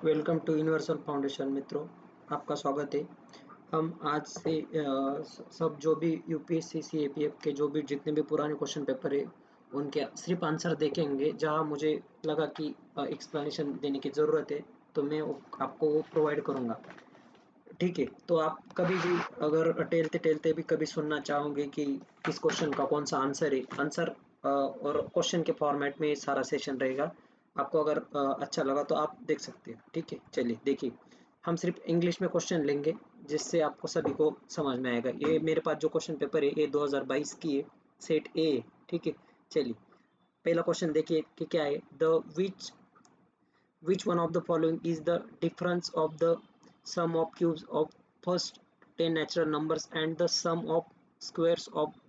Welcome to universal foundation. मित्रों, आपका स्वागत है। हम आज से सब जो भी यूपीएससी सीएपीएफ के जो भी जितने भी पुराने क्वेश्चन पेपर है उनके सिर्फ आंसर देखेंगे। जहां मुझे लगा कि एक्सप्लेनेशन देने की ज़रूरत है तो मैं आपको वो प्रोवाइड करूंगा। ठीक है, तो आप कभी भी अगर टेलते टेलते भी कभी सुनना चाहोगे कि किस क्वेश्चन का कौन सा आंसर है, आंसर और क्वेश्चन के फॉर्मेट में ये सारा सेशन रहेगा। आपको अगर अच्छा लगा तो आप देख सकते हो। ठीक है, चलिए देखिए, हम सिर्फ इंग्लिश में क्वेश्चन लेंगे जिससे आपको सभी को समझ में आएगा। ये मेरे पास जो क्वेश्चन पेपर है ये 2022 की है, सेट ए है। ठीक है, चलिए पहला क्वेश्चन देखिए कि क्या है। The which one of the following is the difference of the sum of cubes of first 10 natural numbers and the sum of squares of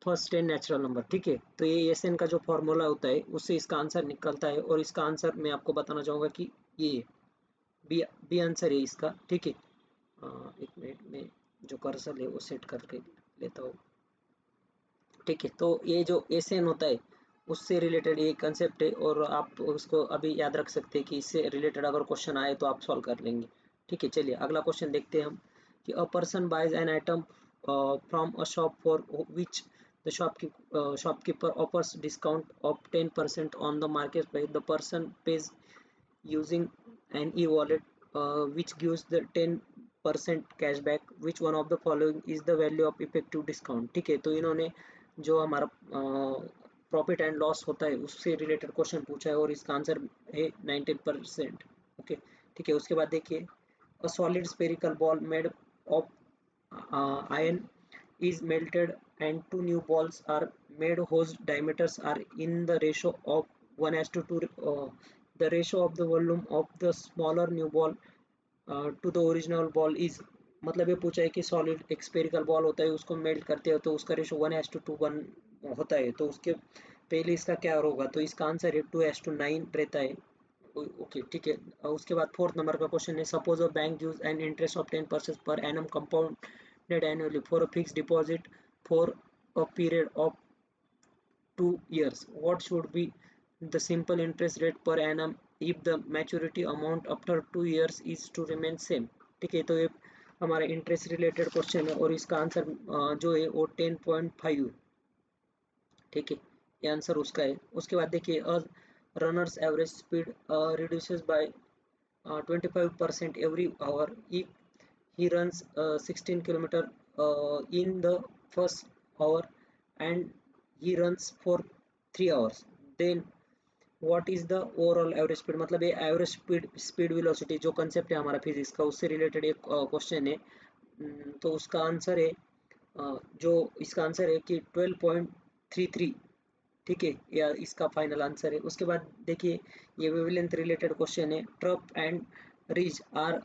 first 10 natural number. ठीक है, तो ये एसएन का जो फॉर्मूला होता है उससे इसका आंसर निकलता है और इसका आंसर मैं आपको बताना चाहूँगा कि ये बी बी आंसर है इसका। ठीक है, एक मिनट में जो कर्सर है वो सेट करके लेता हूँ। ठीक है, तो ये जो एसएन होता है उससे रिलेटेड ये कंसेप्ट है और आप उसको अभी याद रख सकते हैं कि इससे रिलेटेड अगर क्वेश्चन आए तो आप सॉल्व कर लेंगे। ठीक है, चलिए अगला क्वेश्चन देखते हैं हम कि a person buys an item from a shop for which the shopkeeper offers discount of 10% on the market price. The person pays using an e-wallet which gives the 10% cashback. Which one of the following is the value of effective discount? ठीक है, तो इन्होंने जो हमारा profit and loss होता है उससे related question पूछा है और इसका आंसर है 19%। ओके, ठीक है, उसके बाद देखिए a solid spherical ball made of iron is melted and two new balls are made whose diameters are in the ratio of 1:2. The ratio of the volume of the smaller new ball to the original ball is, मतलब ये पूछा है कि solid एक spherical ball होता है उसको melt करते हो तो उसका रेशो 1:1 होता है, तो उसके पहले इसका क्या होगा, तो इसका आंसर है 2:9 रहता है। ओके, ठीक है, उसके बाद फोर्थ नंबर का क्वेश्चन है suppose a bank gives an interest of 10% per annum compounded annually for a fixed deposit for a period of 2 years. What should be the simple interest rate per annum if the maturity amount after 2 years is to remain same? ठीक है, तो ये हमारा interest related question है और इसका answer जो है वो 10.5। ठीक है, ये आंसर उसका है। उसके बाद देखिए runners average speed reduces by 25% every hour if he runs 16 kilometer in the first hour and he runs for 3 hours, then what is the overall average speed? मतलब ये एवरेज स्पीड वेलोसिटी जो concept है हमारा physics का उससे related एक question है। तो उसका आंसर है जो इसका आंसर है कि 12.33। ठीक है, या इसका फाइनल आंसर है। उसके बाद देखिए ये वेवलेंथ रिलेटेड क्वेश्चन है। ट्रप एंड रिज आर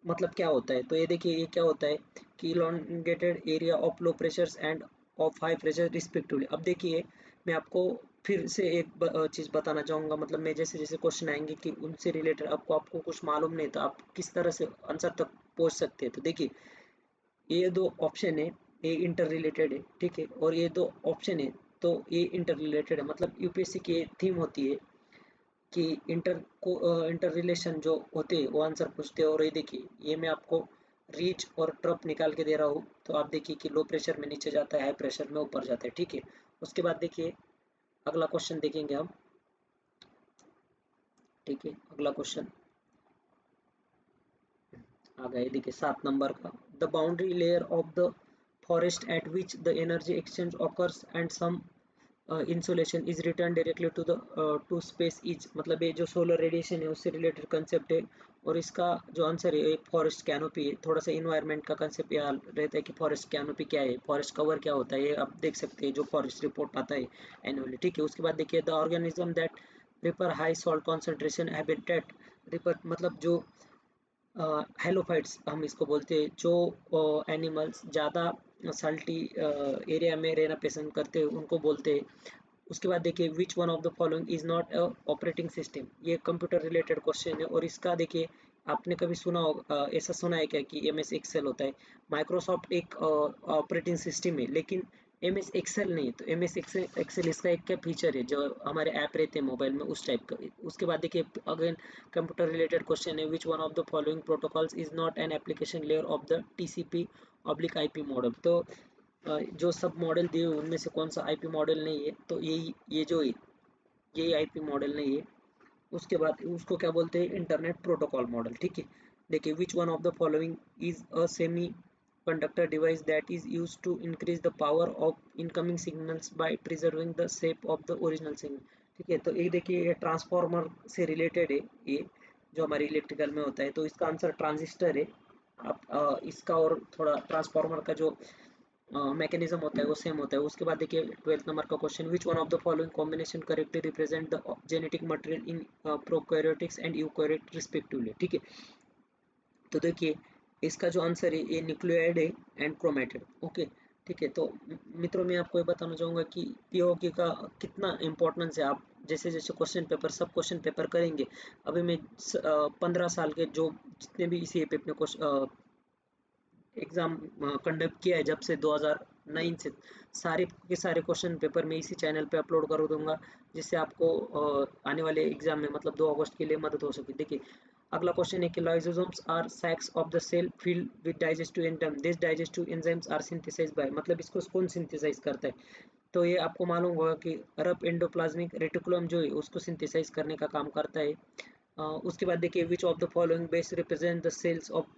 मतलब क्या होता है, तो ये देखिए ये क्या होता है कि elongated area of low pressures end of high pressure respectively. अब देखिए मैं आपको फिर से एक चीज़ बताना चाहूँगा, मतलब मैं जैसे जैसे क्वेश्चन आएंगे कि उनसे रिलेटेड आपको कुछ मालूम नहीं तो आप किस तरह से आंसर तक पहुँच सकते हैं। तो देखिए ये दो ऑप्शन है, ये इंटर रिलेटेड है। ठीक है, और ये दो ऑप्शन है तो ये इंटर रिलेटेड है। मतलब यूपीएससी की थीम होती है कि इंटर रिलेशन जो होते हैं वो आंसर पूछते हैं। और ये देखिए ये मैं आपको रीच और ट्रप निकाल के दे रहा हूँ, तो आप देखिए कि लो प्रेशर में नीचे जाता है, हाई प्रेशर में ऊपर जाता है। ठीक है, उसके बाद देखिए अगला क्वेश्चन देखेंगे हम। ठीक है, अगला क्वेश्चन आ गया, देखिए 7 नंबर का। The boundary layer of the forest at which the energy exchange occurs and some insolation is return directly to the to space is, मतलब ये जो सोलर रेडिएशन है उससे रिलेटेड कंसेप्ट है और इसका जो आंसर है एक फॉरेस्ट कैनोपी है। थोड़ा सा इन्वायरमेंट का कंसेप्ट याद रहता है कि फॉरेस्ट कैनोपी क्या है, फॉरेस्ट कवर क्या होता है, ये आप देख सकते हैं जो फॉरेस्ट रिपोर्ट आता है एनुअली। ठीक है, उसके बाद देखिए the organism that ripper high salt concentration habitat ripper, मतलब जो हेलोफाइट्स हम इसको बोलते हैं, जो एनिमल्स ज़्यादा साल्टी एरिया में रहना पसंद करते हैं उनको बोलते हैं। उसके बाद देखिए which one of the following is not a operating system, ये कंप्यूटर रिलेटेड क्वेश्चन है और इसका देखिए आपने कभी सुना होगा, ऐसा सुना है क्या कि एमएस एक्सेल होता है। माइक्रोसॉफ्ट एक ऑपरेटिंग सिस्टम है लेकिन एम एस एक्सेल नहीं, तो एम एस एक्सेल इसका एक क्या फीचर है जो हमारे ऐप रहते हैं मोबाइल में उस टाइप का। उसके बाद देखिए अगेन कंप्यूटर रिलेटेड क्वेश्चन है, which one of the following protocols is not an application layer of the TCP oblique IP model. तो जो सब मॉडल दिए उनमें से कौन सा आईपी मॉडल नहीं है, तो यही आईपी मॉडल नहीं है। उसके बाद उसको क्या बोलते हैं, इंटरनेट प्रोटोकॉल मॉडल। ठीक है, देखिए which one of the following is a semi conductor device that is used to increase the power of incoming signals by preserving the shape of the original signal। ठीक है, तो ये देखिए ये transformer से रिलेटेड है, ये जो हमारे इलेक्ट्रिकल में होता है, तो इसका आंसर ट्रांजिस्टर है। अब इसका और थोड़ा ट्रांसफार्मर का जो मैकेनिज्म होता है वो सेम होता है। उसके बाद देखिए 12th नंबर का question, which one of the following combination correctly represent the genetic material in prokaryotics and eukaryote respectively. ठीक है, तो देखिए इसका जो आंसर है ये न्यूक्लियोइड है एंड क्रोमेटिड। ओके, ठीक है, तो मित्रों मैं आपको ये बताना चाहूँगा कि पीओके का कितना इम्पोर्टेंस है। आप जैसे जैसे क्वेश्चन पेपर सब क्वेश्चन पेपर करेंगे, अभी मैं 15 साल के जो जितने भी इसी पे अपने एग्ज़ाम कंडक्ट किया है जब से 2009 से, सारे के सारे क्वेश्चन पेपर मैं इसी चैनल पे अपलोड कर दूंगा, जिससे आपको आने वाले एग्जाम में मतलब 2 अगस्त के लिए मदद हो सके। देखिए अगला क्वेश्चन है कि lysosomes are sacs of the cell filled with digestive enzyme, this digestive enzymes are synthesised by, मतलब इसको कौन सिंथेसाइज करता है। तो ये आपको मालूम होगा कि रफ एंडोप्लाज्मिक रेटिकुलम जो है उसको सिंथेसाइज करने का काम करता है। उसके बाद देखिए which of the following base represent the cells of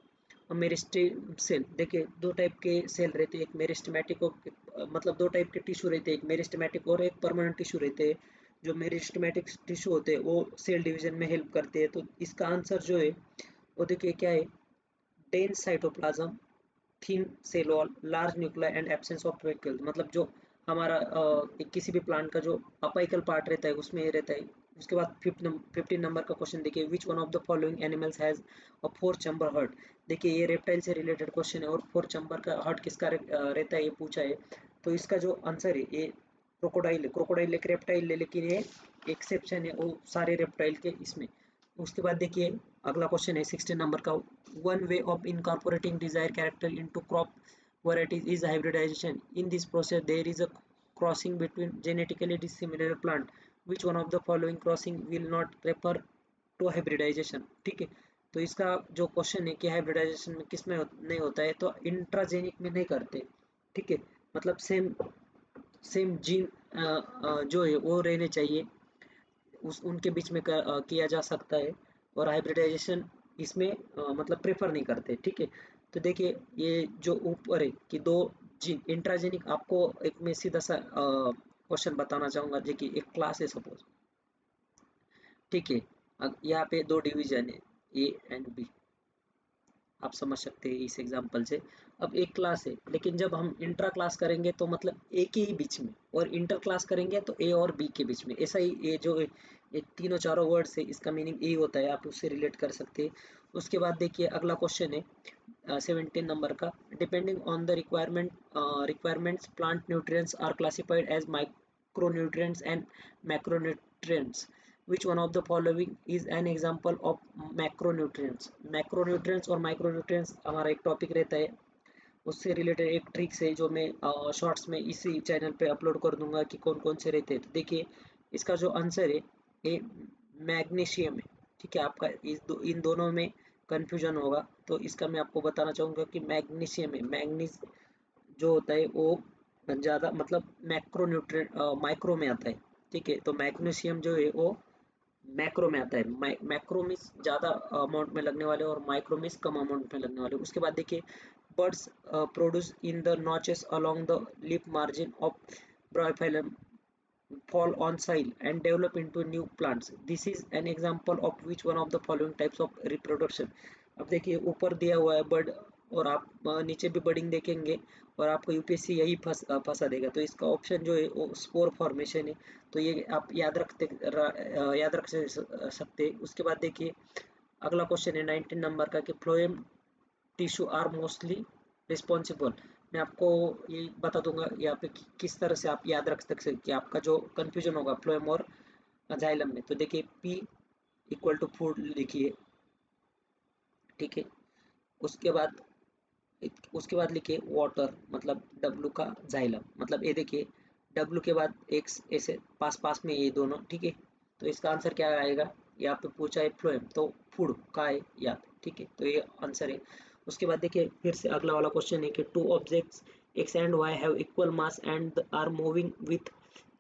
meristem cell. देखिए दो टाइप के सेल रहते हैं, एक मेरिस्टेमेटिक और मतलब दो टाइप के टिश्यू रहते हैं, एक मेरिस्टेमेटिक और एक परमानेंट टिश्यू रहते हैं। जो मेरिस्टेमेटिक टिश्यू होते हैं वो सेल डिवीजन में हेल्प करते हैं। तो इसका आंसर जो है वो देखिए क्या है, dense cytoplasm, thin cell wall, large nuclei and absence of vehicle. मतलब जो हमारा किसी भी प्लांट का जो अपाइकल पार्ट रहता है उसमें ये रहता है। उसके बाद 15 नंबर का क्वेश्चन देखिए, which one of the following animals has a 4 chamber heart. देखिए ये रेप्टाइल से रिलेटेड क्वेश्चन है, और 4 चैम्बर का हार्ट किसका रहता है ये पूछा है। तो इसका जो आंसर है ये क्रोकोडाइल है। क्रोकोडाइल एक रेप्टाइल है, लेकिन ये एक्सेप्शन है वो सारे रेप्टाइल के इसमें। उसके बाद देखिए अगला क्वेश्चन है 16 नंबर का, one way of incorporating desire character into crop varieties is hybridization. In this process there is a crossing between genetically dissimilar plant, which one of the following crossing will not refer to hybridization। ठीक है, तो इसका जो question है कि hybridisation में किस में नहीं होता है, तो इंट्राजेनिक में नहीं करते। ठीक है, मतलब सेम सेम जीन जो है वो रहने चाहिए, उस उनके बीच में किया जा सकता है, और हाइब्रिडाइजेशन इसमें मतलब प्रेफर नहीं करते। ठीक है, तो देखिए ये जो ऊपर है कि दो जीन इंट्राजेनिक, आपको एक मैं सीधा सा क्वेश्चन बताना चाहूंगा। देखिए एक क्लास है सपोज, ठीक है, यहाँ पे दो डिवीजन है ए एंड बी, आप समझ सकते हैं इस एग्जांपल से। अब एक क्लास है, लेकिन जब हम इंट्रा क्लास करेंगे तो मतलब ए के ही बीच में, और इंटर क्लास करेंगे तो ए और बी के बीच में। ऐसा ही ये जो ये तीनों चारों वर्ड्स है इसका मीनिंग ए होता है, आप उससे रिलेट कर सकते हैं। उसके बाद देखिए अगला क्वेश्चन है 17 नंबर का, depending on the requirements plant nutrients are classified as micronutrients and macronutrients, which one of the following is an example of macronutrients। macronutrients और micronutrients हमारा एक टॉपिक रहता है, उससे रिलेटेड एक ट्रिक्स है जो मैं शॉर्ट्स में इसी चैनल पे अपलोड कर दूंगा कि कौन कौन से रहते हैं। तो देखिए इसका जो आंसर है ये मैग्नीशियम है। ठीक है, आपका इन दोनों में कंफ्यूजन होगा, तो इसका मैं आपको बताना चाहूँगा कि मैग्नीशियम है। मैग्नीज जो होता है वो ज़्यादा मतलब मैक्रोन्यूट्रिएंट माइक्रो में आता है। ठीक है, तो मैग्नीशियम जो है वो मैक्रो में आता है। मैक्रो मीन्स ज़्यादा अमाउंट में लगने वाले, और माइक्रो मीन्स कम अमाउंट में लगने वाले। उसके बाद देखिए birds produce in the notches along the lip margin of Bryophyllum fall on soil and develop into new plants. This is an example of which one of the following types of reproduction। अब देखिए ऊपर दिया हुआ है bird, और आप नीचे भी बर्डिंग देखेंगे, और आपको यूपीएससी यही फंसा देगा। तो इसका ऑप्शन जो है वो स्पोर फॉर्मेशन है। तो ये आप याद रख सकते हैं। उसके बाद देखिए अगला क्वेश्चन है 19 नंबर का, कि phloem tissue are mostly responsible. मैं आपको ये बता दूंगा यहाँ पे किस तरह से आप याद रख सकते हैं कि आपका जो कंफ्यूजन होगा फ्लोएम और जाइलम में। तो देखिए पी इक्वल टू फूड लिखिए। ठीक है, उसके बाद उसके बाद लिखिए वाटर, मतलब W का जाइलम, मतलब ये देखिए W के बाद एक ऐसे पास पास में ये दोनों, ठीक है। तो इसका आंसर क्या आएगा, यहाँ पे पूछा है फ्लोएम, तो फूड का है याद, ठीक है, तो ये आंसर है। उसके बाद देखिए फिर से अगला वाला क्वेश्चन है कि two objects x and y have equal mass and are moving with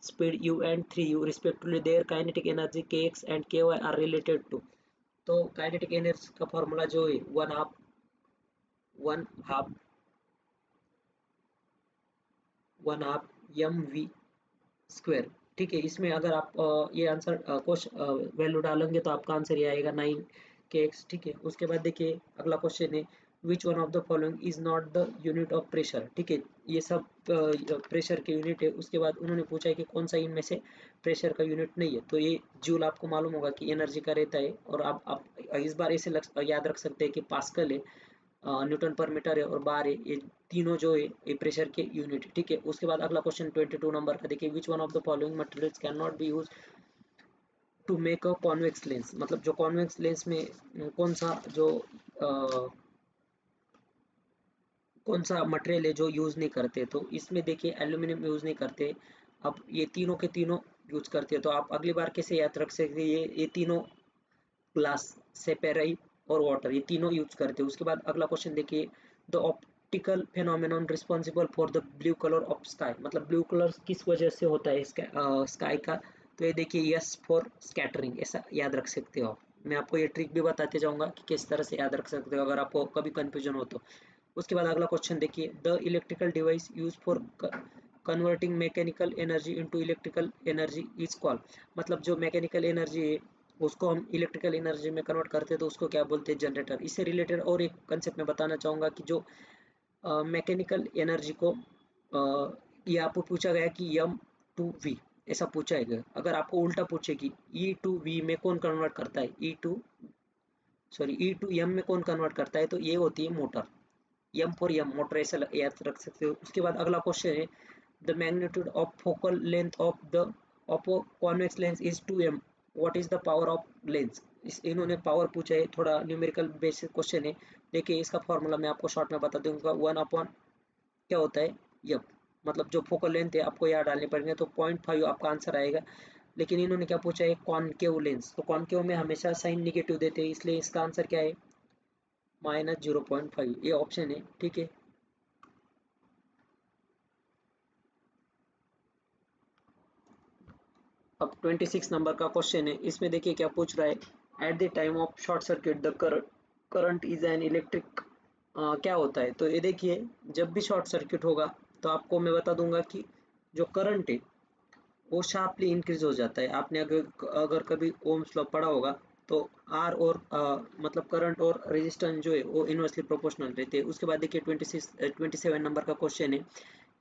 speed u and 3u respectively, their kinetic energy kx and ky are related to। तो काइनेटिक एनर्जी का फॉर्मूला जो है one half M V square, ठीक है। इसमें अगर आप ये आंसर क्वेश्चन वैल्यू डालेंगे तो आपका आंसर ये आएगा 9 kx, ठीक है। उसके बाद देखिए अगला क्वेश्चन है which one of the following is not the unit of pressure, ठीक है। ये सब प्रेशर के यूनिट है। उसके बाद उन्होंने पूछा है कि कौन सा इनमें से प्रेशर का यूनिट नहीं है, तो ये जूल आपको मालूम होगा कि एनर्जी का रहता है। और आप इस बार ऐसे याद रख सकते हैं कि पास्कल है, न्यूटन पर मीटर है और बार है, ये तीनों जो है ये प्रेशर के यूनिट है, ठीक है। उसके बाद अगला क्वेश्चन 22 नंबर का देखिए which one of the following materials can not be use to make a convex lens, मतलब जो कॉन्वेक्स लेंस में कौन सा जो कौन सा मटेरियल है जो यूज नहीं करते, तो इसमें देखिए एल्यूमिनियम यूज नहीं करते। अब ये तीनों के तीनों यूज करते हैं, तो आप अगली बार कैसे याद रख सकते हैं, ये तीनों ग्लास, सेपेराइट और वाटर, ये तीनों यूज करते हैं। उसके बाद अगला क्वेश्चन देखिए the optical phenomenon responsible for the blue colour of sky, मतलब ब्लू कलर किस वजह से होता है स्काई का, तो ये देखिए यस फॉर स्कैटरिंग, ऐसा याद रख सकते हो आप। मैं आपको ये ट्रिक भी बताते जाऊंगा कि किस तरह से याद रख सकते हो अगर आपको कभी कंफ्यूजन हो तो। उसके बाद अगला क्वेश्चन देखिए the electrical device use for converting mechanical energy into electrical energy is called, मतलब जो मैकेनिकल एनर्जी है उसको हम इलेक्ट्रिकल एनर्जी में कन्वर्ट करते हैं तो उसको क्या बोलते हैं, जनरेटर। इससे रिलेटेड और एक कंसेप्ट में बताना चाहूँगा कि जो मैकेनिकल एनर्जी को ये आपको पूछा गया कि एम टू वी, ऐसा पूछा है। अगर आपको उल्टा पूछे कि ई टू वी में कौन कन्वर्ट करता है, ई टू एम में कौन कन्वर्ट करता है, तो ये होती है motor, M for M motor, ऐसा याद रख सकते हो। उसके बाद अगला क्वेश्चन है the magnitude of focal length of the convex lens is 2m, what is the power of lens. इन्होंने पावर पूछा है, थोड़ा न्यूमेरिकल बेसिक क्वेश्चन है। देखिए इसका फॉर्मूला मैं आपको शॉर्ट में बता दूंगा, 1 अपॉन क्या होता है एफ, मतलब जो फोकल लेंथ है आपको यहाँ डालने पड़ेंगे, तो 0.5 आपका आंसर आएगा। लेकिन इन्होंने क्या पूछा है कॉनकेव लेंस, तो कॉनकेव में हमेशा साइन निगेटिव देते हैं, इसलिए इसका आंसर क्या है -0.5, ये ऑप्शन है, ठीक है। अब 26 नंबर का क्वेश्चन है, इसमें देखिए क्या पूछ रहा है at the time of short circuit the current is an electric, क्या होता है, तो ये देखिए जब भी शॉर्ट सर्किट होगा तो आपको मैं बता दूंगा कि जो करंट है वो शार्पली इंक्रीज हो जाता है। आपने अगर अगर कभी ओम्स लॉ पढ़ा होगा तो आर और मतलब करंट और रेजिस्टेंस जो है वो इनवर्सली प्रोपोर्शनल रहते हैं। उसके बाद देखिए 27 नंबर का क्वेश्चन है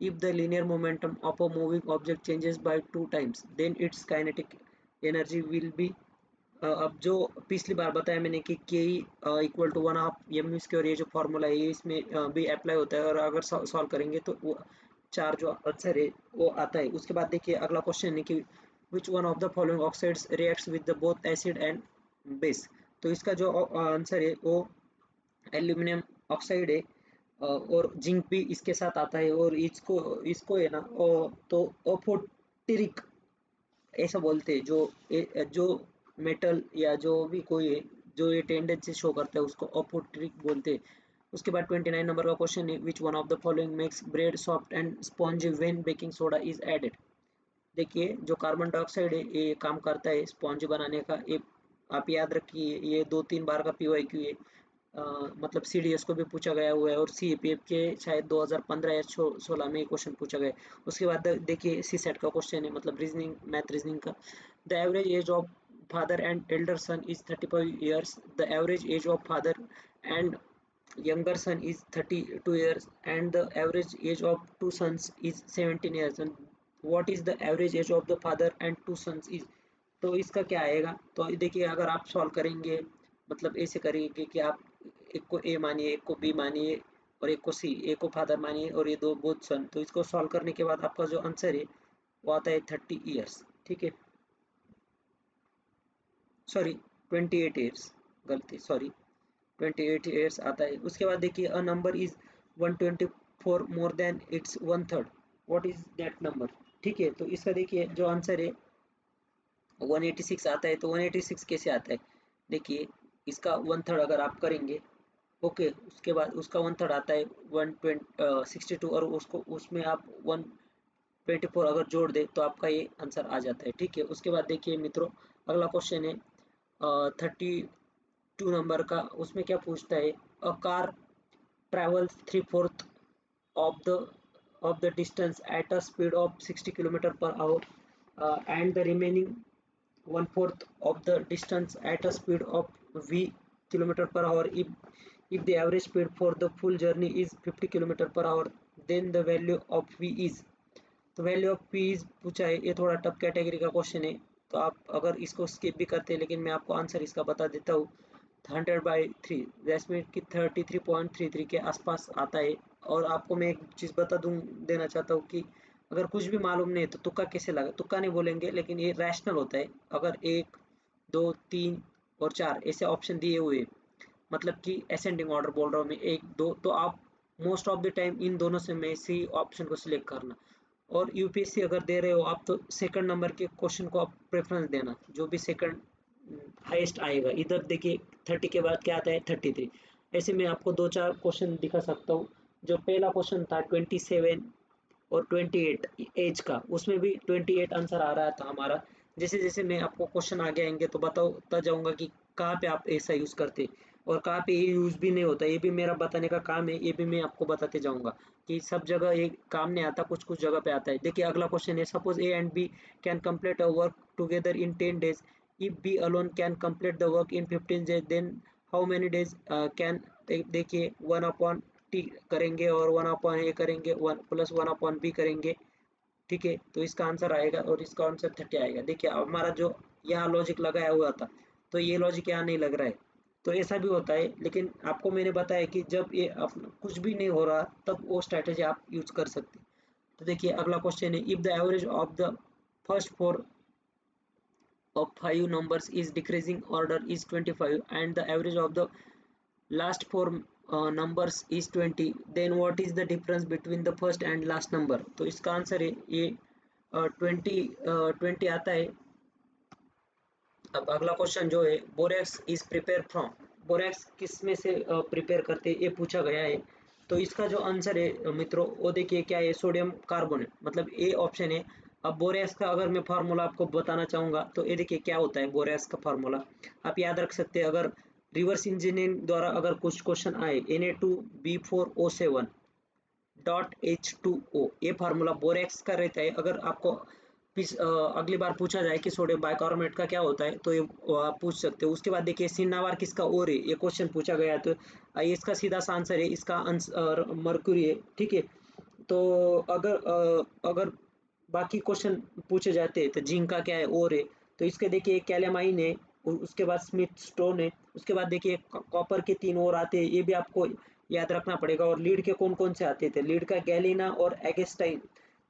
if the linear momentum of a moving object changes by 2 times then its kinetic energy will be, अब जो पिछली बार बताया मैंने कि के इक्वल टू 1/2 mv², ये जो फॉर्मूला है ये इसमें भी अप्लाई होता है, और अगर सॉल्व करेंगे तो वो चार जो आंसर है वो आता है। उसके बाद देखिए अगला क्वेश्चन है कि विच one of the following oxides reacts with the both acid and base, तो इसका जो आंसर है वो एल्यूमिनियम ऑक्साइड है, और जिंक भी इसके साथ आता है, और इसको इसको है ना तो अफोटेरिक ऐसा बोलते हैं, जो मेटल या जो भी कोई है जो ये टेंडेंसी शो करता है उसको अपोट्रिक बोलते हैं। उसके बाद 29 नंबर का क्वेश्चन है which one of the following makes bread soft and spongy when baking soda is added. देखिए जो कार्बन डाइऑक्साइड है ये काम करता है स्पॉन्ज बनाने का, ये आप याद रखिए, ये 2-3 बार का पीवाईक्यू है। मतलब सीडीएस को भी पूछा गया हुआ है, और सीएपीएफ के शायद 2015 या 16 में क्वेश्चन पूछा गया है। उसके बाद देखिए सी सेट का क्वेश्चन है, मतलब रीजनिंग मैथ रीजनिंग का, the average age of father and elder son is 35 years, the average age of father and younger son is 32 years and the average age of two sons is 17 years, and what is the average age of the father and two sons is, तो इसका क्या आएगा, तो देखिए अगर आप solve करेंगे मतलब ऐसे करेंगे कि आप एक को ए मानिए एक को बी मानिए और एक को सी, एक को फादर मानिए और ये दो बोथ सन, तो इसको सॉल्व करने के बाद आपका जो आंसर है वो आता है 30 years, ठीक है, सॉरी 28 years, गलती सॉरी 28 years आता है। उसके बाद देखिए a number is 124 more than it's 1/3, what is that number. ठीक है, तो इसका देखिए जो आंसर है 186 आता है। तो 186 कैसे आता है, देखिए इसका 1/3 अगर आप करेंगे, ओके, उसके बाद उसका 1/3 आता है 162, और उसको उसमें आप 124 अगर जोड़ दे तो आपका ये आंसर आ जाता है। ठीक है, उसके बाद देखिए मित्रों, अगला क्वेश्चन है 32 नंबर का। उसमें क्या पूछता है, a car travels 3/4 of the distance at a speed of 60 km per hour, and the remaining 1/4 of the distance at a speed of v km per hour. If the average speed for the full journey is 50 km per hour, then the value of v is। तो value of P is पूछा है। ये थोड़ा tough category का question है, तो आप अगर इसको स्किप भी करते हैं, लेकिन मैं आपको आंसर इसका बता देता हूँ। 100/3 दैट्स की 33.33 के आसपास आता है। और आपको मैं एक चीज़ बता दूं देना चाहता हूँ कि अगर कुछ भी मालूम नहीं है तो तुक्का कैसे लगा, तुक्का नहीं बोलेंगे, लेकिन ये रैशनल होता है। अगर 1, 2, 3 और 4 ऐसे ऑप्शन दिए हुए हैं, मतलब कि असेंडिंग ऑर्डर बोल रहा हूँ मैं, 1, 2, तो आप most of the time in दोनों से में सी ऑप्शन को सिलेक्ट करना। और यूपीएससी अगर दे रहे हो आप, तो सेकंड नंबर के क्वेश्चन को आप प्रेफरेंस देना, जो भी सेकंड हाईएस्ट आएगा। इधर देखिए 30 के बाद क्या आता है, 33। ऐसे में आपको दो चार क्वेश्चन दिखा सकता हूँ। जो पहला क्वेश्चन था 27 और 28 एज का, उसमें भी 28 आंसर आ रहा था हमारा। जैसे जैसे मैं आपको क्वेश्चन आगे आएंगे तो बताता जाऊंगा कि कहाँ पे आप ऐसा यूज करते और कहाँ पे ये यूज भी नहीं होता। ये भी मेरा बताने का काम है, ये भी मैं आपको बताते जाऊंगा कि सब जगह ये काम नहीं आता, कुछ कुछ जगह पे आता है। देखिए अगला क्वेश्चन है, suppose A and B can complete a work together in 10 days। If B alone can complete the work in 15 days, then how many days can. देखिए 1/t करेंगे और 1/a करेंगे, 1+1/b करेंगे। ठीक है, तो इसका आंसर आएगा और इसका आंसर 30 आएगा। देखिए हमारा जो यहाँ लॉजिक लगाया हुआ था, तो ये लॉजिक यहाँ नहीं लग रहा है। तो ऐसा भी होता है, लेकिन आपको मैंने बताया कि जब ये कुछ भी नहीं हो रहा तब वो स्ट्रैटेजी आप यूज कर सकते हैं। तो देखिए अगला क्वेश्चन है, if the average of the first four of 5 numbers is decreasing order is 25, and the average of the last four numbers is 20, then what is the difference between the first and last number। तो इसका answer है ये 20 आता है। अब अगला question जो है, borax is prepare from, borax किस में से प्रिपेयर करते हैं, ये पूछा गया है। तो इसका जो आंसर है मित्रों, वो देखिए क्या है, सोडियम कार्बोनेट, मतलब ए ऑप्शन है। अब बोरेक्स का अगर मैं फार्मूला आपको बताना चाहूँगा, तो ये देखिए क्या होता है बोरेक्स का फार्मूला, आप याद रख सकते हैं। अगर रिवर्स इंजीनियरिंग द्वारा अगर कुछ क्वेश्चन आए, Na2B4O7.H2O, ये फार्मूला बोरेक्स का रहता है। अगर आपको अगली बार पूछा जाए कि सोडियम बाइकार्बोनेट का क्या होता है, तो ये आप पूछ सकते हो। उसके बाद देखिए सिन्नावार किसका ओर है, ये क्वेश्चन पूछा गया है। तो इसका सीधा सा आंसर है, इसका आंसर मरकुरी है। ठीक है, तो अगर बाकी क्वेश्चन पूछे जाते हैं तो जिंक का क्या है, ओर है। तो इसके देखिए कैलेमाइन है, उसके बाद स्मिथ स्टोन है, उसके बाद देखिए कॉपर के 3 और आते हैं, ये भी आपको याद रखना पड़ेगा। और लीड के कौन कौन से आते थे, लीड का गैलिना और एगेस्टाइन,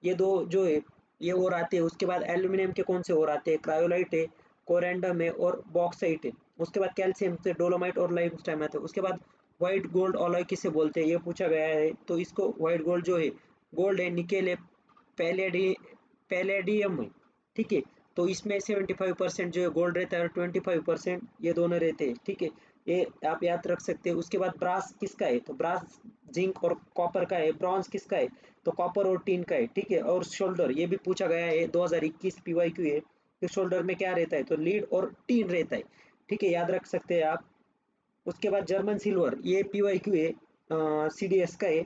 ये दो जो है ये और आते हैं। उसके बाद एल्यूमिनियम के कौन से और आते हैं, क्रायोलाइट है, कोरेंडम है और बॉक्साइट है। उसके बाद कैल्शियम से डोलोमाइट और लाइमस्टोन आते हैं। उसके बाद व्हाइट गोल्ड अलॉय किसे बोलते हैं, ये पूछा गया है। तो इसको व्हाइट गोल्ड जो है, गोल्ड है, निकेल है, पैलेडी पैलेडियम है। ठीक है, तो इसमें 75% जो है गोल्ड रहता है और 25% ये दोनों रहते हैं। ठीक है, ये आप याद रख सकते हैं। उसके बाद ब्रास किसका है, तो ब्रास जिंक और कॉपर का है। ब्रॉन्ज किसका है, तो कॉपर और टीन का है। ठीक है, और शोल्डर ये भी पूछा गया है, 2021 पीवाईक्यू है कि शोल्डर में क्या रहता है, तो लीड और टीन रहता है। ठीक है, याद रख सकते हैं आप। उसके बाद जर्मन सिल्वर, ये पीवाईक्यू है, सीडीएस का है।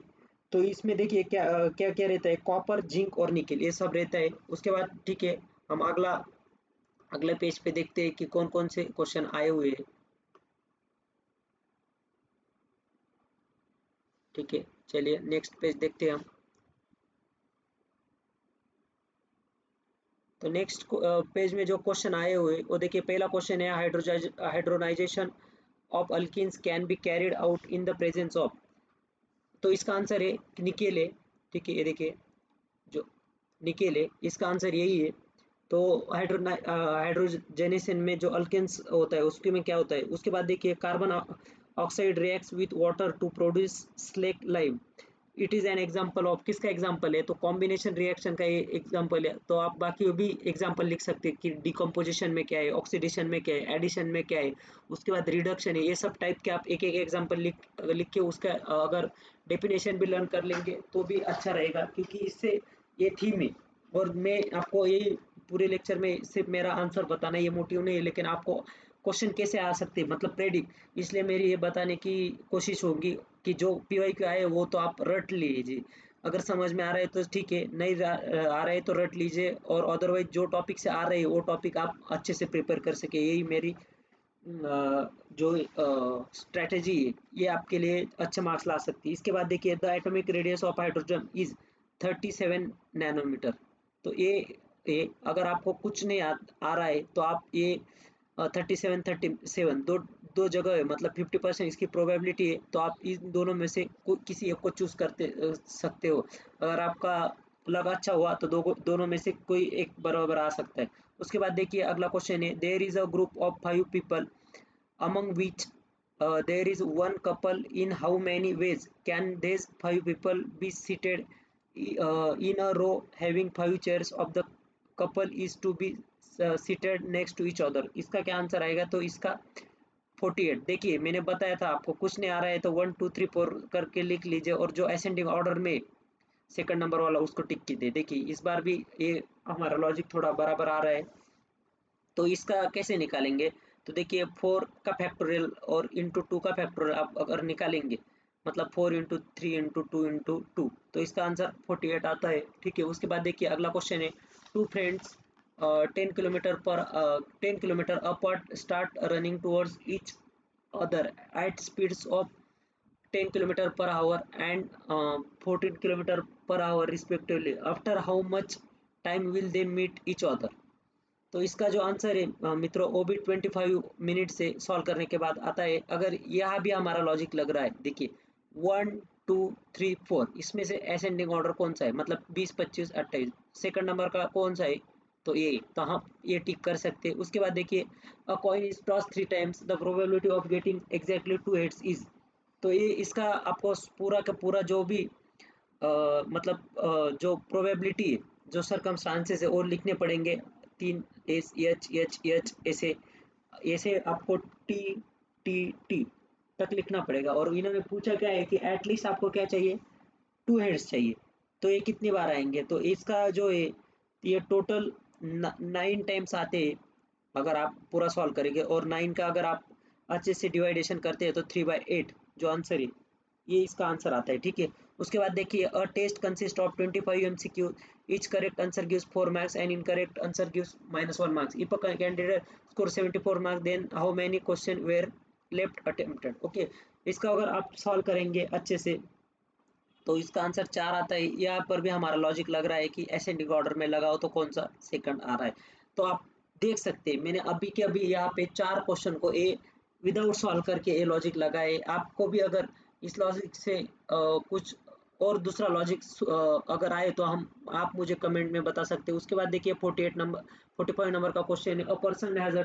तो इसमें देखिए क्या क्या क्या रहता है, कॉपर, जिंक और निकेल, ये सब रहता है। उसके बाद ठीक है, हम अगले पेज पे देखते हैं कि कौन कौन से क्वेश्चन आए हुए हैं। ठीक है, चलिए नेक्स्ट पेज देखते हैं हम। तो नेक्स्ट पेज में जो क्वेश्चन आए हुए, वो देखिए पहला क्वेश्चन है, hydronisation of alkenes can be carried out in the presence of. तो इसका आंसर है निकेल है। ठीक है, ये देखिए जो निकेल है, इसका आंसर यही है। तो हाइड्रोजनेशन में जो अल्केन्स होता है उसके में क्या होता है। उसके बाद देखिए carbon oxide reacts with water to produce slake lime. It is an example of, किसका एग्जाम्पल है, तो कॉम्बिनेशन रिएक्शन का ये एग्जाम्पल है। तो आप बाकी भी एग्जाम्पल लिख सकते हैं कि डिकम्पोजिशन में क्या है, ऑक्सीडेशन में क्या है, एडिशन में क्या है, उसके बाद रिडक्शन है, ये सब टाइप के आप एक एक एग्जाम्पल लिख के उसका अगर डेफिनेशन भी लर्न कर लेंगे तो भी अच्छा रहेगा, क्योंकि इससे ये थीम है। और मैं आपको यही पूरे लेक्चर में सिर्फ मेरा आंसर बताना ये मोटिव नहीं है, लेकिन आपको क्वेश्चन कैसे आ सकते हैं मतलब प्रेडिक्ट, इसलिए मेरी ये बताने की कोशिश होगी कि जो PYQ आए वो तो आप रट लीजिए। अगर समझ में आ रहा है तो ठीक है, नहीं आ रहा है तो रट लीजिए, और अदरवाइज जो टॉपिक से आ रहे हैं वो टॉपिक आप अच्छे से प्रिपेयर कर सके, यही मेरी जो स्ट्रेटेजी है ये आपके लिए अच्छे मार्क्स ला सकती है। इसके बाद देखिए, the atomic radius of hydrogen is 37 nanometer. तो ये अगर आपको कुछ नहीं आ रहा है तो आप ये 37 दो दो जगह है, मतलब 50% इसकी प्रोबेबिलिटी है, तो आप इन दोनों में से किसी एक को चूज करते सकते हो। अगर आपका लग अच्छा हुआ तो दोनों में से कोई एक बराबर आ सकता है। उसके बाद देखिए अगला क्वेश्चन है, there is a group of 5 people among which there is one couple, in how many ways can these 5 people be seated in a row having 5 chairs of the couple is to be seated next to each other। इसका क्या answer आएगा, तो इसका 48। देखिए मैंने बताया था आपको, कुछ नहीं आ रहा है तो 1 2 3 4 करके लिख लीजिए, और जो असेंडिंग ऑर्डर में सेकंड नंबर वाला उसको टिक कीजिए। देखिए इस बार भी ये हमारा लॉजिक थोड़ा बराबर आ रहा है। तो इसका कैसे निकालेंगे, तो देखिए 4 का फैक्टोरियल और इंटू 2 का फैक्टोरियल आप अगर निकालेंगे, मतलब 4 इंटू 3 इंटू 2 इंटू 2, तो इसका आंसर 48 आता है। ठीक है, उसके बाद देखिए अगला क्वेश्चन है, two friends 10 kilometer upward start running towards each other at speeds of 10 kilometer per hour and 14 kilometer per hour respectively, after how much time will they meet each other. तो इसका जो आंसर है मित्रों, वो भी 25 minute से solve करने के बाद आता है। अगर यहाँ भी हमारा लॉजिक लग रहा है, देखिए 1 2 3 4, इसमें से असेंडिंग ऑर्डर कौन सा है, मतलब 20 25 28, सेकंड नंबर का कौन सा है, तो ये, तो हम ये टिक कर सकते हैं। उसके बाद देखिए, अ coin is toss 3 times, the probability of getting exactly 2 heads is. तो ये इसका आपको पूरा का पूरा जो भी जो प्रोबेबिलिटी है, जो सरकमस्टांसेस है वो लिखने पड़ेंगे। 3 एस एच एच एच ऐसे ऐसे आपको टी टी टी तक लिखना पड़ेगा। और इन्होंने पूछा क्या है कि एटलीस्ट आपको क्या चाहिए, 2 हेड्स चाहिए। तो ये कितनी बार आएंगे, तो इसका जो है ये टोटल 9 टाइम्स आते हैं अगर आप पूरा सॉल्व करेंगे, और 9 का अगर आप अच्छे से डिवाइडेशन करते हैं तो 3/8 जो आंसर है ये इसका आंसर आता है। ठीक है, उसके बाद देखिए, a test consist of 25 MCQ, each correct answer gives 4 marks and incorrect answer gives -1 marks। if a candidate score 74 marks then how many question were left attempted। Okay, इसका अगर आप सॉल्व करेंगे अच्छे से तो इसका आंसर 4 आता है। यहाँ पर भी हमारा लॉजिक लग रहा है कि असेंडिंग ऑर्डर में लगाओ तो कौन सा सेकंड आ रहा है। तो आप देख सकते हैं मैंने अभी के अभी यहाँ पे 4 क्वेश्चन को ए विदाउट सॉल्व करके ए लॉजिक लगाए। आपको भी अगर इस लॉजिक से कुछ और दूसरा लॉजिक अगर आए तो हम आप मुझे कमेंट में बता सकते हैं। उसके बाद देखिए 45 नंबर का क्वेश्चन है, a person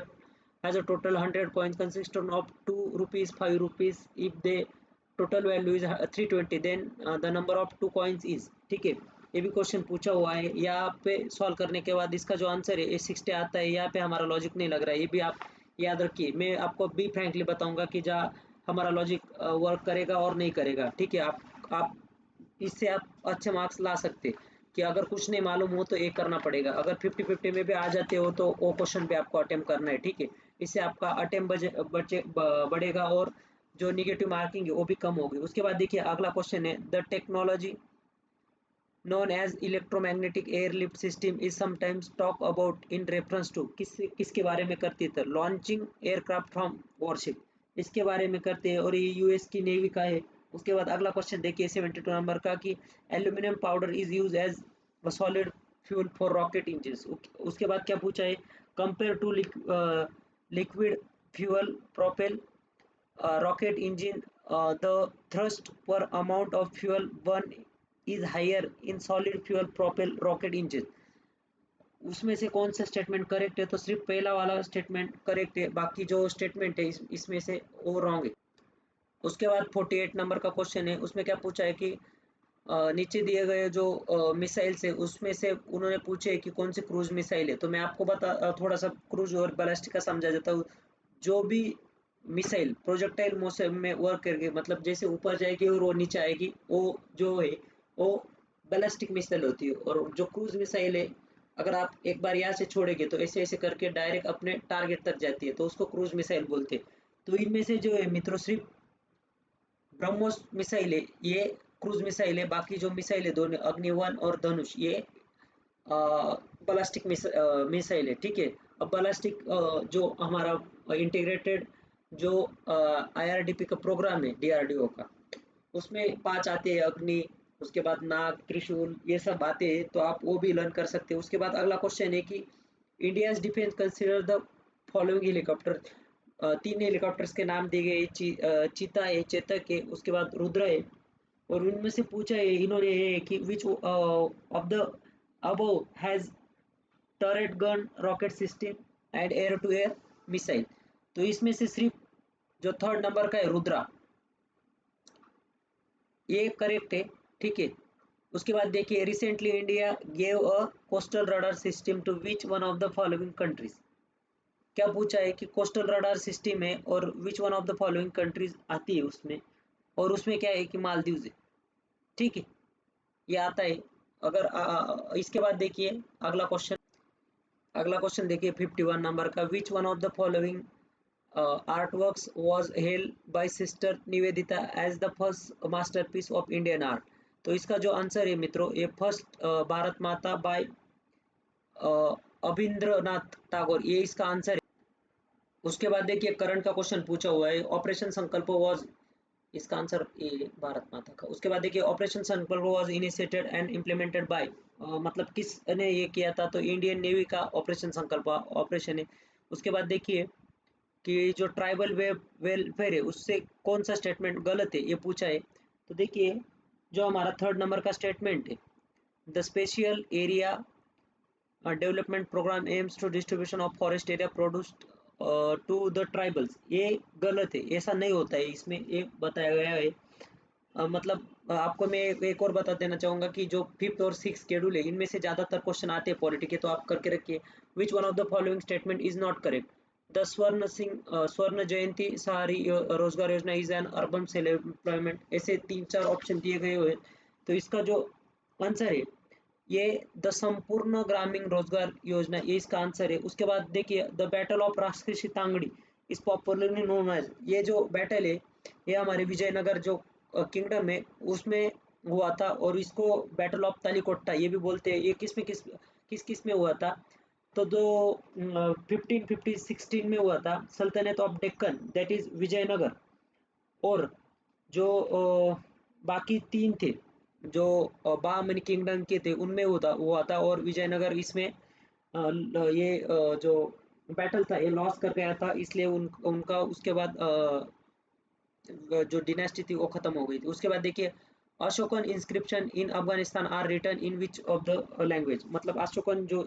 has a total 100 coins consisting of 2 rupees 5 rupees, if the total value is 320 then the number of 2 coins is। ठीक है, ये भी क्वेश्चन पूछा हुआ है। यहाँ पे सॉल्व करने के बाद इसका जो आंसर है 60 आता है। यहाँ पे हमारा लॉजिक नहीं लग रहा है, ये भी आप याद रखिए। मैं आपको भी फ्रैंकली बताऊंगा कि जहाँ हमारा लॉजिक वर्क करेगा और नहीं करेगा। ठीक है, आप इससे आप अच्छे मार्क्स ला सकते कि अगर कुछ नहीं मालूम हो तो ये करना पड़ेगा। अगर 50-50 में भी आ जाते हो तो वो क्वेश्चन पे आपको अटेम्प्ट करना है। ठीक है, इससे आपका अटेम्प्ट बढ़ेगा और जो निगेटिव मार्किंग है वो भी कम होगी। उसके बाद देखिए अगला क्वेश्चन है, the technology known as electromagnetic airlift system is sometimes talked about in reference to, किसके बारे में करती है, तो लॉन्चिंग एयरक्राफ्ट फ्रॉम वॉरशिप, इसके बारे में करते हैं, और ये यूएस की नेवी का है। उसके बाद अगला क्वेश्चन देखिए 72 नंबर का, कि aluminium powder is use as solid fuel for rocket engine. उसके बाद क्या पूछा है, compare to liquid fuel propel rocket engine, the thrust per amount of fuel burn is higher in solid fuel propel rocket engine। उसमें से कौन सा statement correct है, तो सिर्फ पहला वाला स्टेटमेंट करेक्ट है, बाकी जो स्टेटमेंट है इसमें से वो रॉन्ग है। उसके बाद 48 नंबर का क्वेश्चन है, उसमें क्या पूछा है कि नीचे दिए गए जो मिसाइल्स है उसमें से उन्होंने पूछे कि कौन सी क्रूज मिसाइल है। तो मैं आपको थोड़ा सा क्रूज और बैलिस्टिक का समझा देता हूँ। जो भी मिसाइल प्रोजेक्टाइल मोशन में वर्क करके, मतलब जैसे ऊपर जाएगी और वो नीचे आएगी, वो जो है वो बैलिस्टिक मिसाइल होती है। और जो क्रूज मिसाइल है, अगर आप एक बार यहाँ से छोड़ेंगे तो ऐसे ऐसे करके डायरेक्ट अपने टारगेट तक जाती है, तो उसको क्रूज मिसाइल बोलते हैं। तो इनमें से जो है मित्रों, सिर्फ ब्रह्मोस मिसाइल है ये क्रूज मिसाइल है। बाकी जो मिसाइल है दोनों, अग्नि-1 और धनुष, ये बैलिस्टिक मिसाइल है, ठीक है। अब बैलिस्टिक जो हमारा इंटीग्रेटेड जो आईआरडीपी का प्रोग्राम है डीआरडीओ का, उसमें 5 आते हैं, अग्नि, उसके बाद नाग, त्रिशूल, ये सब आते हैं, तो आप वो भी लर्न कर सकते हैं। उसके बाद अगला क्वेश्चन है कि India's defence consider the following helicopter. 3 helicopters के नाम दिए गए, चीता है, चेतक है, उसके बाद रुद्र है। और उनमें से पूछा है इन्होंने ये कि which of the above has turret gun rocket system and air to air missile. तो इसमें से सिर्फ जो थर्ड नंबर का है रुद्रा, ये करेक्ट है, ठीक है। उसके बाद देखिए, recently India gave a coastal radar system to which one of the following countries. क्या पूछा है कि कोस्टल रडार सिस्टम है और which one of the following countries आती है उसमें, और उसमें क्या है कि मालदीव है, ठीक है, ये आता है। अगर इसके बाद देखिए अगला क्वेश्चन देखिए 51 नंबर का, विच one of the following artworks was hailed by Sister Nivedita as the first masterpiece of Indian art। तो इसका जो आंसर है मित्रों, ये फर्स्ट भारत माता बाय अभिंद्रनाथ टैगोर, ये इसका आंसर है। उसके बाद देखिए करंट का क्वेश्चन पूछा हुआ है, ऑपरेशन संकल्प वाज, इसका आंसर ये भारत माता का। उसके बाद देखिए ऑपरेशन संकल्प was initiated and implemented by, मतलब किसने ये किया था, तो इंडियन नेवी का ऑपरेशन संकल्प ऑपरेशन है। उसके बाद देखिए कि जो ट्राइबल वेलफेयर है उससे कौन सा स्टेटमेंट गलत है, ये पूछा है। तो देखिए जो हमारा थर्ड नंबर का स्टेटमेंट है, the special area development programme aims to distribution of forest area produce to the tribals, ये गलत है, ऐसा नहीं होता है, इसमें ये बताया गया है। मतलब आपको मैं एक और बता देना चाहूँगा कि जो फिफ्थ और सिक्स शेड्यूल है, इनमें से ज़्यादातर क्वेश्चन आते हैं पॉलिटी के, तो आप करके रखिए। Which one of the following statement is not correct. The Swarna Jayanti Sahari Rozgar Yojana is an urban self employment, ऐसे 3-4 ऑप्शन दिए गए हुए हैं। तो इसका जो आंसर है, ये द संपूर्ण ग्रामीण रोजगार योजना, ये इसका आंसर है। उसके बाद देखिए the battle of Rajkrishi Tangadi is popularly known as, ये जो बैटल है ये हमारे विजयनगर जो किंगडम है उसमें हुआ था, और इसको बैटल ऑफ तालीकोट्टा ये भी बोलते हैं। ये किस किस में हुआ था, तो दो 1550-16 में हुआ था, सल्तनत of Deccan that is Vijayanagar. और जो बाकी 3 थे जो बहामनी किंगडम के थे, उनमें हुआ था, और विजयनगर इसमें ये जो बैटल था ये लॉस कर गया था, इसलिए उनका उसके बाद जो डिनेस्टी थी वो खत्म हो गई थी। उसके बाद देखिए Ashokan inscription in Afghanistan are written in which of the language, मतलब अशोकन जो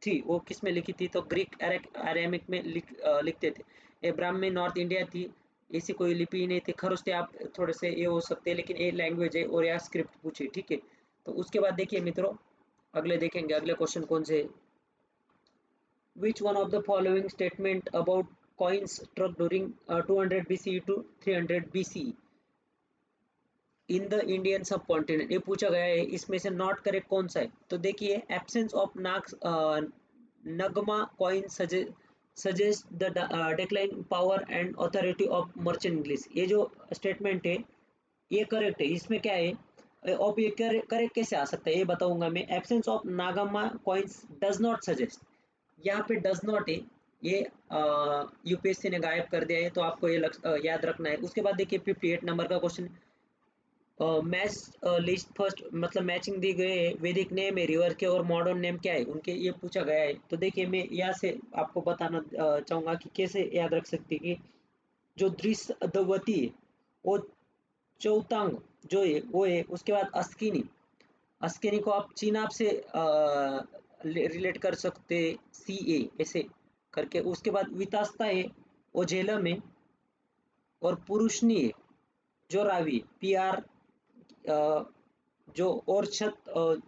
थी वो किस में लिखी थी, तो ग्रीक अरेमिक में लिखते थे। ये ब्राह्मी नॉर्थ इंडिया थी, ऐसी कोई लिपि नहीं थी। खरोस्ते आप थोड़े से ये हो सकते हैं, लेकिन ये लैंग्वेज है और यह स्क्रिप्ट पूछी, ठीक है। तो उसके बाद देखिए मित्रों, अगले देखेंगे अगले क्वेश्चन कौन से, which one of the following statement about coins struck during 200 BCE to 300 BCE in the Indian सब कॉन्टिनेंट, ये पूछा गया है, इसमें से नॉट करेक्ट कौन सा है। तो देखिए absence of Nagma coin suggest the decline power and authority of merchant English, ये जो स्टेटमेंट है ये करेक्ट है। इसमें क्या है, अब ये करेक्ट कैसे आ सकता है ये बताऊंगा मैं। Absence of Nagma coins does not suggest, यहाँ पे डज नॉट है, ये यूपीएससी ने गायब कर दिया है, तो आपको ये याद रखना है। उसके बाद देखिए 58 नंबर का क्वेश्चन, मैच लिस्ट फर्स्ट, मतलब मैचिंग दी गई है, वैदिक नेम है, रिवर के और मॉडर्न नेम क्या है उनके, ये पूछा गया है। तो देखिए मैं यहाँ से आपको बताना चाहूंगा कि कैसे याद रख सकते हैं कि जो दृश्यवती है वो चौतांग जो है वो है। उसके बाद अस्किनी, अस्किनी को आप चीनाब से रिलेट कर सकते, सी ए ऐसे करके। उसके बाद वितास्ता है वो झेलम है, और पुरुषनी है जो रावी PR जो और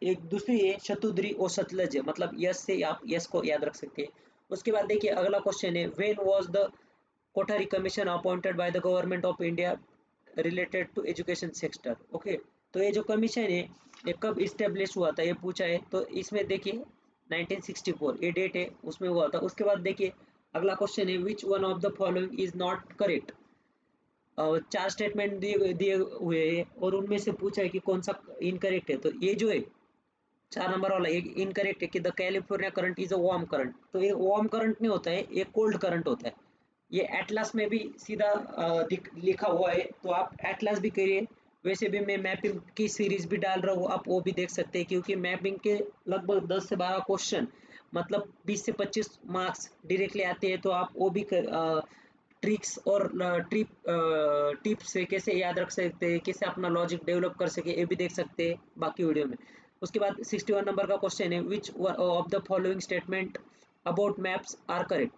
एक दूसरी है शतुद्री और सतलज है, मतलब यस से आप यस को याद रख सकते हैं। उसके बाद देखिए अगला क्वेश्चन है, when was the Kothari commission appointed by the government of India related to education sector. Okay, तो ये जो कमीशन है ये कब इस्टेब्लिश हुआ था ये पूछा है, तो इसमें देखिए 1964 ये डेट है, उसमें हुआ था। उसके बाद देखिए अगला क्वेश्चन है, which one of the following is not correct. चार स्टेटमेंट दिए दिए हुए हैं और उनमें से पूछा है कि कौन सा इनकरेक्ट है। तो ये जो है 4 नंबर वाला एक इनकरेक्ट है कि the California current is a warm current. तो ये वार्म करंट नहीं होता है, ये कोल्ड करंट होता है। ये एटलस में भी सीधा लिखा हुआ है, तो आप एटलस भी करिए। वैसे भी मैं मैपिंग की सीरीज भी डाल रहा हूँ, आप वो भी देख सकते हैं, क्योंकि मैपिंग के लगभग 10 से 12 क्वेश्चन, मतलब 20 से 25 मार्क्स डायरेक्टली आते हैं। तो आप वो भी ट्रिक्स और टिप्स से कैसे याद रख सकते हैं, कैसे अपना लॉजिक डेवलप कर सके, ये भी देख सकते हैं बाकी वीडियो में। उसके बाद 61 नंबर का क्वेश्चन है, which of the following statement about maps are correct.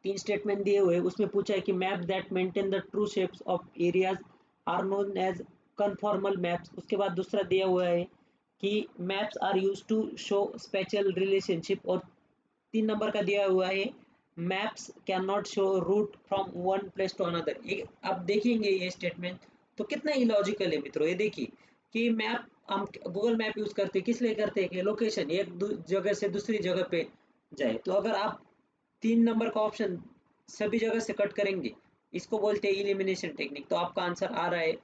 3 statement दिए हुए, उसमें पूछा है कि map that maintain the true shapes of areas are known as conformal maps. उसके बाद दूसरा दिया हुआ है कि maps are use to show special relationship. और 3 नंबर का दिया हुआ है, maps can not show route from one place to another. ये आप देखेंगे ये स्टेटमेंट तो कितना इलॉजिकल है मित्रों। ये देखिए कि मैप हम गूगल मैप यूज करते हैं किस लिए करते हैं कि लोकेशन एक जगह से दूसरी जगह पे जाए। तो अगर आप 3 नंबर का ऑप्शन सभी जगह से कट करेंगे, इसको बोलते हैं इलिमिनेशन टेक्निक। तो आपका आंसर आ रहा है।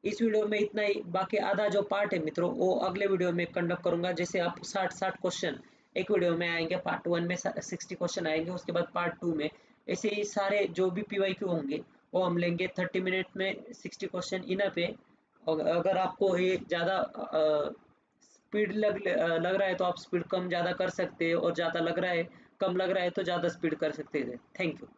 इस वीडियो में इतना ही, बाकी आधा जो पार्ट है मित्रों वो अगले वीडियो में कंडक्ट करूंगा। जैसे आप 60 क्वेश्चन एक वीडियो में आएंगे, पार्ट 1 में 60 क्वेश्चन आएंगे, उसके बाद पार्ट 2 में ऐसे ही सारे जो भी PYQ होंगे वो हम लेंगे। 30 मिनट में 60 क्वेश्चन इनफ है। और अगर आपको ये ज़्यादा स्पीड लग रहा है तो आप स्पीड कम ज़्यादा कर सकते हैं, और ज़्यादा लग रहा है कम लग रहा है तो ज़्यादा स्पीड कर सकते हैं। Thank you.